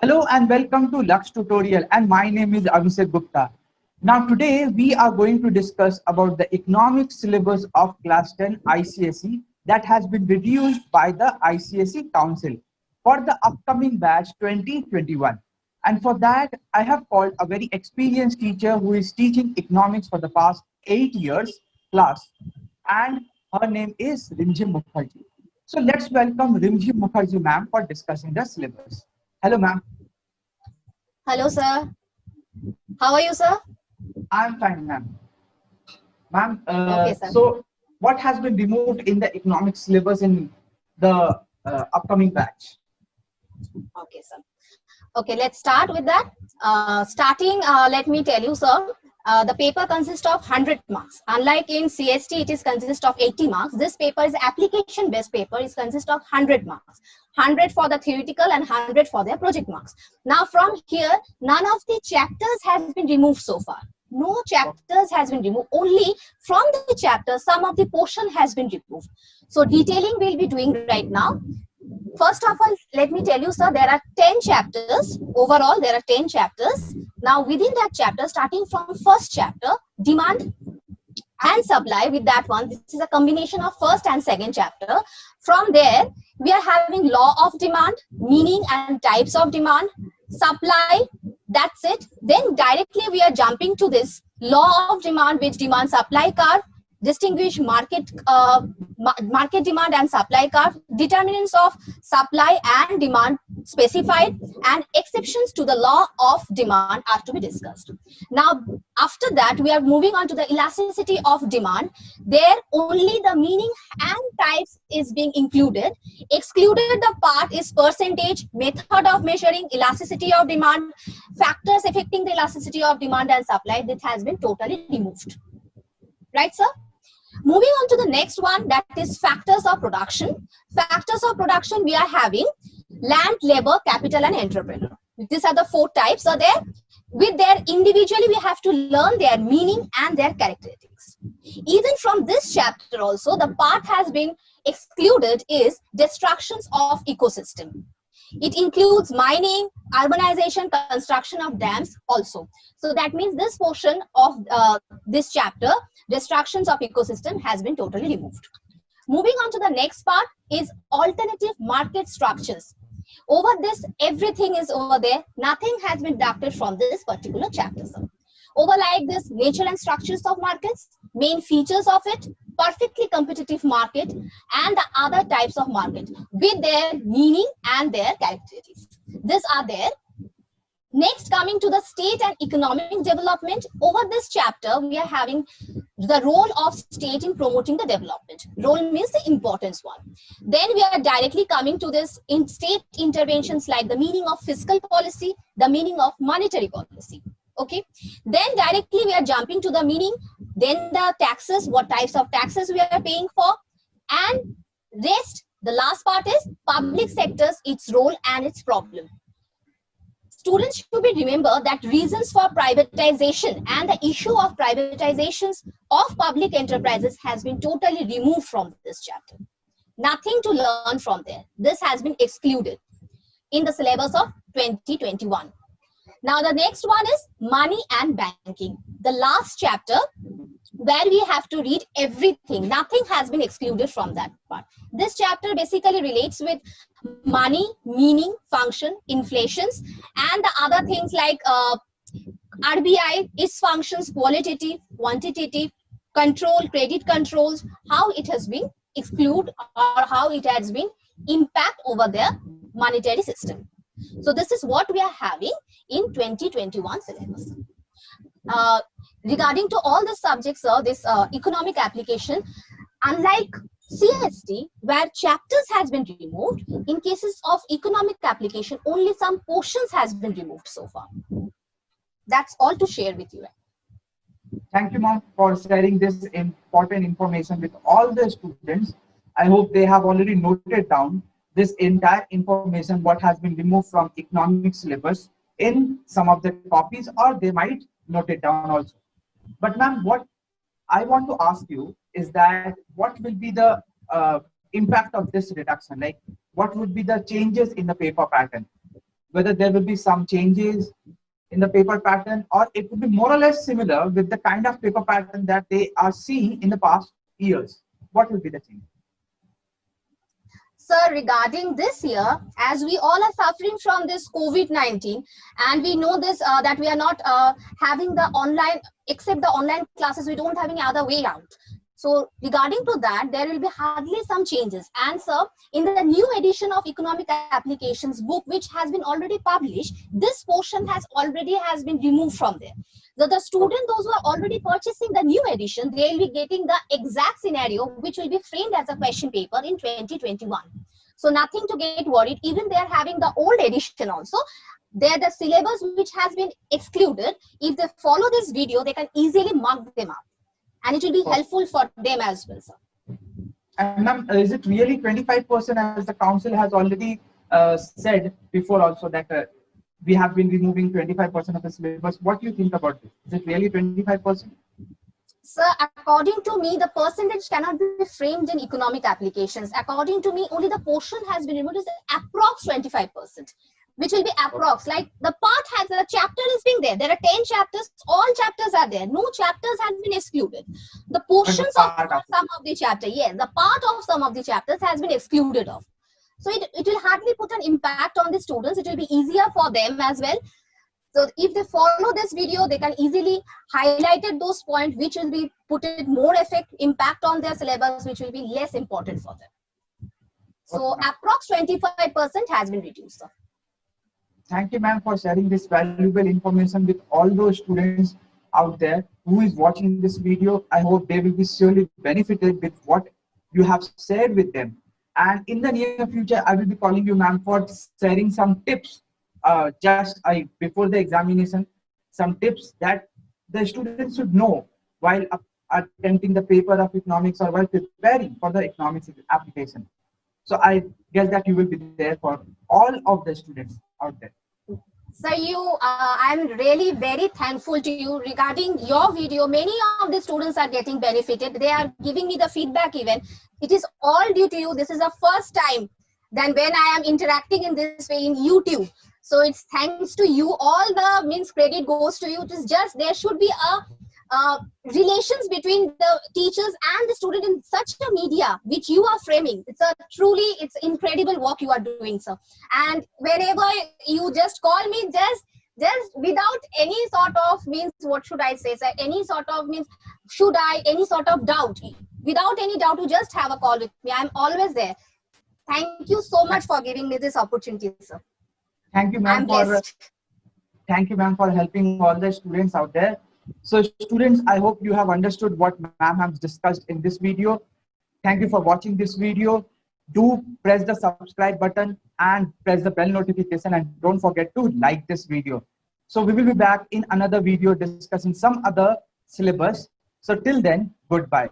Hello and welcome to Lux Tutorial, and my name is Abhishek Gupta. Now today we are going to discuss about the economic syllabus of class 10 ICSE that has been reduced by the ICSE Council for the upcoming batch 2021. And for that I have called a very experienced teacher who is teaching economics for the past 8 years class, and her name is Rimjim Mukherjee. So let's welcome Rimjim Mukherjee ma'am for discussing the syllabus. Hello ma'am. Hello, sir. How are you, sir? I'm fine, ma'am. Ma'am, Okay, sir. so what has been removed in the economic syllabus in the upcoming batch? Okay, sir. Okay, let's start with that. Let me tell you, sir. The paper consists of 100 marks. Unlike in CST, it is consists of 80 marks. This paper is application-based paper. It consists of 100 marks. 100 for the theoretical and 100 for their project marks. Now, from here, none of the chapters has been removed so far. No chapters has been removed. Only from the chapter, some of the portion has been removed. So, detailing we'll be doing right now. First of all, let me tell you, sir, there are 10 chapters. Overall, there are 10 chapters. Now, within that chapter, starting from first chapter, demand and supply, with that one, this is a combination of first and second chapter. From there, we are having law of demand, meaning and types of demand, supply, that's it. Then directly we are jumping to this law of demand, which demand supply curve, distinguish market demand and supply curve, determinants of supply and demand specified, and exceptions to the law of demand are to be discussed. Now, after that, we are moving on to the elasticity of demand. There only the meaning and types is being included. Excluded the part is percentage, method of measuring elasticity of demand, factors affecting the elasticity of demand and supply. That has been totally removed. Right, sir? Moving on to the next one, that is factors of production. Factors of production, we are having land, labor, capital, and entrepreneur. These are the 4 types are there. With their individually, we have to learn their meaning and their characteristics. Even from this chapter also, the part has been excluded is destructions of ecosystem. It includes mining, urbanization, construction of dams also. So that means this portion of this chapter, destructions of ecosystem, has been totally removed. Moving on to the next part is alternative market structures. Over this, everything is over there. Nothing has been deducted from this particular chapter. Over like this, nature and structures of markets, main features of it, perfectly competitive market, and the other types of market with their meaning and their characteristics. These are there. Next, coming to the state and economic development. Over this chapter, we are having the role of state in promoting the development. Role means the importance one. Then we are directly coming to this in state interventions, like the meaning of fiscal policy, the meaning of monetary policy. Okay. Then directly we are jumping to the meaning. Then the taxes, what types of taxes we are paying for, and rest. The last part is public sectors, its role and its problem. Students should be remember that reasons for privatization and the issue of privatizations of public enterprises has been totally removed from this chapter. Nothing to learn from there. This has been excluded in the syllabus of 2021. Now the next one is money and banking. The last chapter where we have to read everything. Nothing has been excluded from that part. This chapter basically relates with money, meaning, function, inflations, and the other things like RBI, its functions, qualitative, quantitative, control, credit controls, how it has been excluded or how it has been impact over their monetary system. So this is what we are having in 2021 syllabus. Regarding to all the subjects, this economic application, unlike CST, where chapters has been removed, in cases of economic application, only some portions has been removed so far. That's all to share with you. Thank you, ma'am, for sharing this important information with all the students. I hope they have already noted down this entire information, what has been removed from economic syllabus in some of the copies, or they might note it down also. But ma'am, what I want to ask you is that what will be the impact of this reduction? Like, what would be the changes in the paper pattern? whether there will be some changes in the paper pattern, or it would be more or less similar with the kind of paper pattern that they are seeing in the past years. What will be the change? Sir, regarding this year, as we all are suffering from this COVID-19, and we know this that we are not having the online, except the online classes, we don't have any other way out. So regarding to that, there will be hardly some changes. And sir, in the new edition of Economic Applications book, which has been already published, this portion has been removed from there. So the student, those who are already purchasing the new edition, they will be getting the exact scenario which will be framed as a question paper in 2021. So nothing to get worried. Even they are having the old edition also. There the syllabus which has been excluded. If they follow this video, they can easily mark them up. And it will be helpful for them as well, sir. And ma'am, is it really 25%, as the council has already said before also, that we have been removing 25% of the syllabus? What do you think about this? Is it really 25%? Sir, according to me, the percentage cannot be framed in economic applications. According to me, only the portion has been removed, is approx 25%, which will be approx. Like the part has, the chapter is being there. There are 10 chapters, all chapters are there. No chapters has been excluded. The portions of some of the chapter, yes, the part of some of the chapters has been excluded of. So it will hardly put an impact on the students. It will be easier for them as well. So if they follow this video, they can easily highlight those points which will be put more impact on their syllabus, which will be less important for them. So approx 25% has been reduced, sir. Thank you, ma'am, for sharing this valuable information with all those students out there who is watching this video. I hope they will be surely benefited with what you have shared with them. And in the near future, I will be calling you, ma'am, for sharing some tips before the examination, some tips that the students should know while attempting the paper of economics or while preparing for the economics application. So I guess that you will be there for all of the students out there. Sir, I'm really very thankful to you regarding your video. Many of the students are getting benefited. They are giving me the feedback even. It is all due to you. This is the first time then when I am interacting in this way in YouTube. So it's thanks to you. All the credit goes to you. It is just there should be a relations between the teachers and the student in such a media which you are framing. It's incredible work you are doing, sir. And whenever you just call me, just without any sort of what should I say, sir? Any sort of any sort of doubt, without any doubt, you just have a call with me. I'm always there. Thank you so much for giving me this opportunity, sir. Thank you, ma'am, for helping all the students out there. So students, I hope you have understood what ma'am has discussed in this video. Thank you for watching this video. Do press the subscribe button and press the bell notification, and don't forget to like this video. So we will be back in another video discussing some other syllabus. So till then, goodbye.